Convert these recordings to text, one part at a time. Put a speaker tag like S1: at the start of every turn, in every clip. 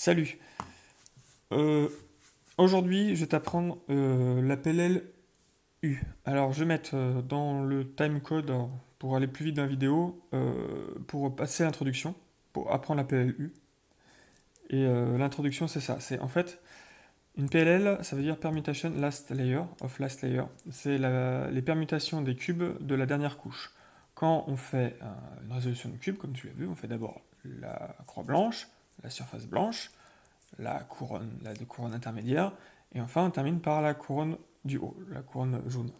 S1: Salut. Euh, Aujourd'hui, je vais t'apprendre la PLL U. Alors, je vais mettre dans le timecode pour aller plus vite dans la vidéo, pour passer à l'introduction, pour apprendre la PLL U. Et l'introduction, c'est ça. C'est en fait une PLL, ça veut dire Permutation Last Layer of Last Layer. C'est les permutations des cubes de la dernière couche. Quand on fait une résolution de cube, comme tu l'as vu, on fait d'abord la croix blanche, la surface blanche, la couronne intermédiaire, et enfin on termine par la couronne du haut, la couronne jaune.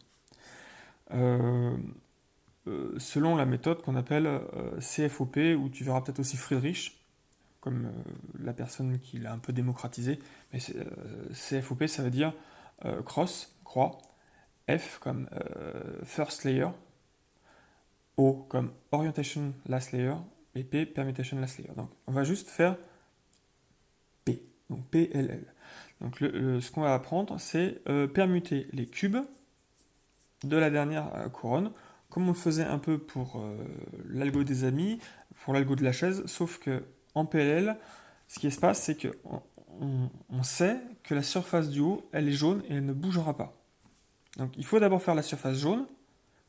S1: Euh, Selon la méthode qu'on appelle CFOP, où tu verras peut-être aussi Friedrich, comme la personne qui l'a un peu démocratisé, mais CFOP ça veut dire cross, croix, F comme first layer, O comme orientation last layer, et P permutation last layer. Donc on va juste faire P, donc PLL. Donc ce qu'on va apprendre, c'est permuter les cubes de la dernière couronne, comme on le faisait un peu pour l'algo des amis, pour l'algo de la chaise, sauf que en PLL, ce qui se passe, c'est que on sait que la surface du haut, elle est jaune et elle ne bougera pas. Donc il faut d'abord faire la surface jaune,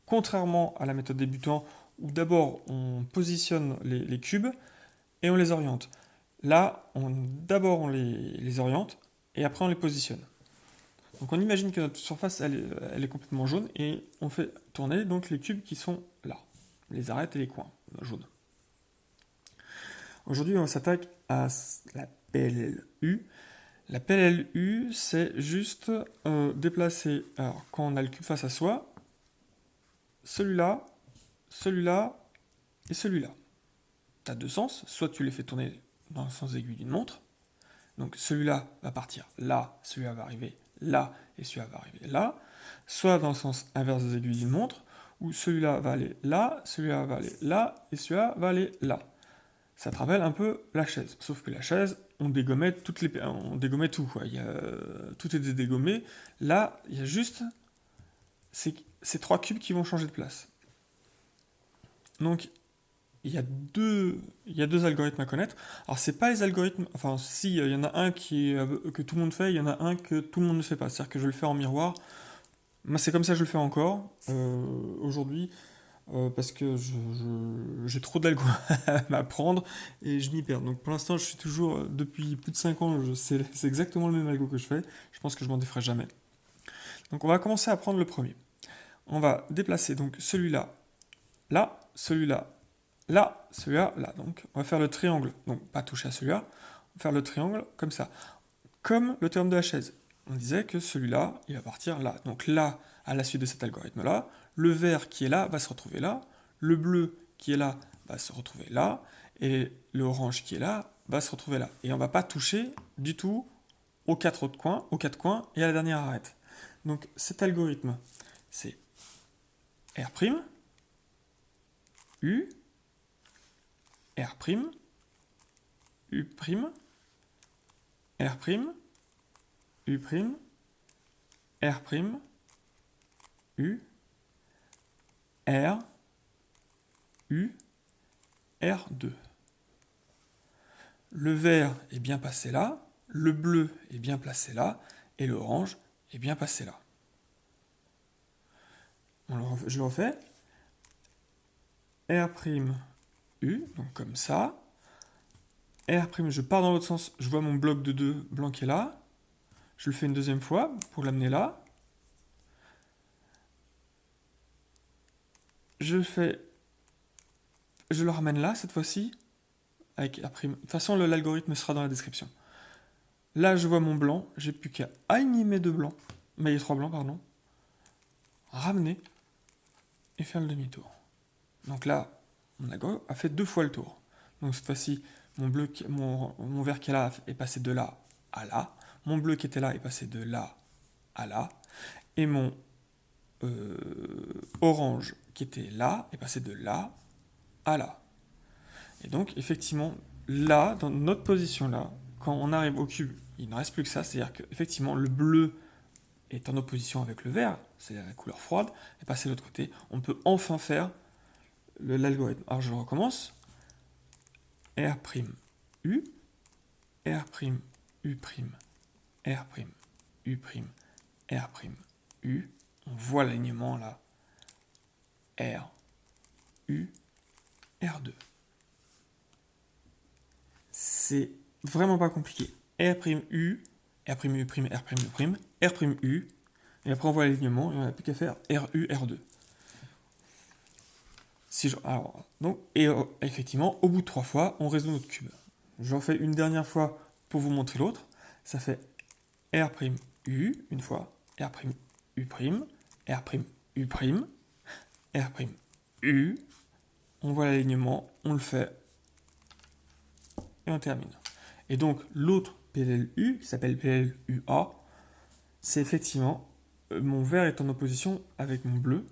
S1: contrairement à la méthode débutant, où d'abord on positionne les cubes et on les oriente. Là, d'abord on les oriente et après on les positionne. Donc on imagine que notre surface elle est complètement jaune et on fait tourner donc les cubes qui sont là, les arêtes et les coins jaunes. Aujourd'hui on s'attaque à la PLLU. La PLLU c'est juste déplacer, alors quand on a le cube face à soi, celui-là, celui-là et celui-là. Tu as deux sens, soit tu les fais tourner dans le sens aiguille d'une montre, donc celui-là va partir là, celui-là va arriver là, et celui-là va arriver là, soit dans le sens inverse des aiguilles d'une montre, où celui-là va aller là, celui-là va aller là, et celui-là va aller là. Ça te rappelle un peu la chaise, sauf que la chaise, on dégommait tout, quoi. Tout était dégommé. Là, il y a juste ces trois cubes qui vont changer de place. Donc, il y a deux algorithmes à connaître. Alors, c'est pas les algorithmes. Enfin, si, il y en a un que tout le monde fait, il y en a un que tout le monde ne fait pas. C'est-à-dire que je vais le faire en miroir. Moi, c'est comme ça que je le fais encore aujourd'hui, parce que j'ai trop d'algo à m'apprendre et je m'y perds. Donc, pour l'instant, je suis toujours, depuis plus de 5 ans, c'est exactement le même algo que je fais. Je pense que je m'en déferai jamais. Donc, on va commencer à prendre le premier. On va déplacer donc celui-là, là, celui-là, là, celui-là, là. Donc, on va faire le triangle. Donc, pas toucher à celui-là. On va faire le triangle comme ça. Comme le théorème de la chaise. On disait que celui-là, il va partir là. Donc là, à la suite de cet algorithme-là, le vert qui est là va se retrouver là, le bleu qui est là va se retrouver là, et l'orange qui est là va se retrouver là. Et on ne va pas toucher du tout aux quatre coins et à la dernière arête. Donc cet algorithme, c'est R', U, R', U', R', U', R', U, R, U, R2. Le vert est bien passé là, le bleu est bien placé là, et l'orange est bien passé là. Je le refais. R', U, donc comme ça. R', je pars dans l'autre sens, je vois mon bloc de 2 blanc qui est là. Je le fais une deuxième fois pour l'amener là. Je le ramène là cette fois-ci, avec R'. De toute façon, l'algorithme sera dans la description. Là, je vois mon blanc, j'ai plus qu'à aligner mes deux blancs, mes trois blancs, pardon, ramener et faire le demi-tour. Donc là, mon algo a fait deux fois le tour. Donc cette fois-ci, mon vert qui est là est passé de là à là. Mon bleu qui était là est passé de là à là. Et mon orange qui était là est passé de là à là. Et donc effectivement, là, dans notre position là, quand on arrive au cube, il ne reste plus que ça. C'est-à-dire qu'effectivement, le bleu est en opposition avec le vert, c'est la couleur froide, et passer de l'autre côté, on peut enfin faire l'algorithme. Alors je recommence. R', U, R', U', R', U', R', U. On voit l'alignement là. R, U, R2. C'est vraiment pas compliqué. R', U, R', U', R', U', R', U. Et après on voit l'alignement et on n'a plus qu'à faire R, U, R2. Effectivement, au bout de 3 fois, on résout notre cube. J'en fais une dernière fois pour vous montrer l'autre. Ça fait R', U, une fois, R', U', R', U', R', U. On voit l'alignement, on le fait, et on termine. Et donc, l'autre PLLU, qui s'appelle PLLUA, c'est effectivement mon vert est en opposition avec mon bleu.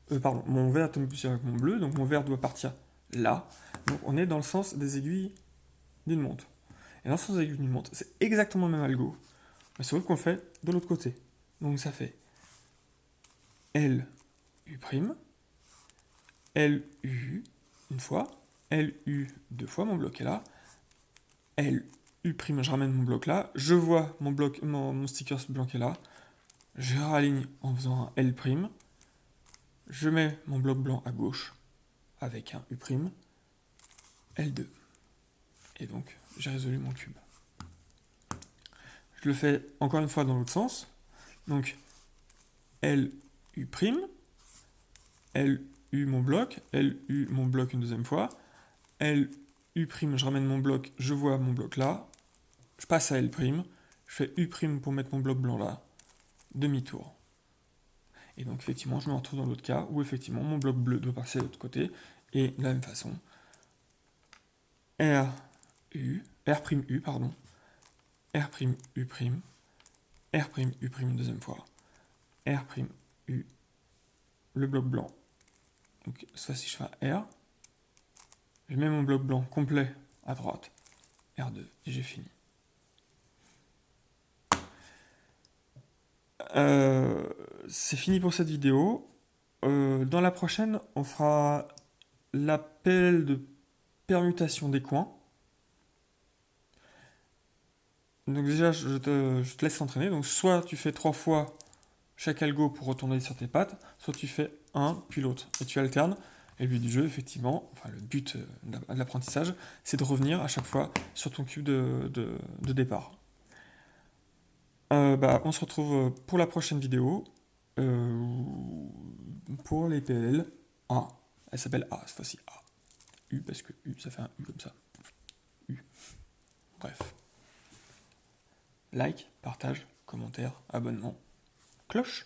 S1: Mon vert est en opposition avec mon bleu, donc mon vert doit partir là. Donc on est dans le sens des aiguilles d'une montre. Et dans le sens des aiguilles d'une montre, c'est exactement le même algo, mais sauf qu'on le fait de l'autre côté. Donc ça fait LU', LU une fois, LU deux fois, mon bloc est là, LU', je ramène mon bloc là, je vois mon sticker blanc qui est là, je raligne en faisant un L', je mets mon bloc blanc à gauche avec un U', L2. Et donc, j'ai résolu mon cube. Je le fais encore une fois dans l'autre sens. Donc, LU', LU mon bloc une deuxième fois, LU', je ramène mon bloc, je vois mon bloc là, je passe à L', je fais U' pour mettre mon bloc blanc là, demi-tour. Et donc effectivement, je me retrouve dans l'autre cas où effectivement mon bloc bleu doit passer de l'autre côté, et de la même façon, R', U, pardon, R', U', R', U', une deuxième fois, R', U, le bloc blanc. Donc ça, si je fais un R, je mets mon bloc blanc complet à droite, R2, et j'ai fini. C'est fini pour cette vidéo. Dans la prochaine, on fera l'appel de permutation des coins. Donc déjà, je te laisse s'entraîner. Donc soit tu fais 3 fois chaque algo pour retourner sur tes pattes, soit tu fais un puis l'autre. Et tu alternes. Et le but du jeu, effectivement, enfin le but de l'apprentissage, c'est de revenir à chaque fois sur ton cube de départ. On se retrouve pour la prochaine vidéo pour les PLL A. Elle s'appelle A, cette fois-ci A. U, parce que U, ça fait un U comme ça. U. Bref. Like, partage, commentaire, abonnement, cloche.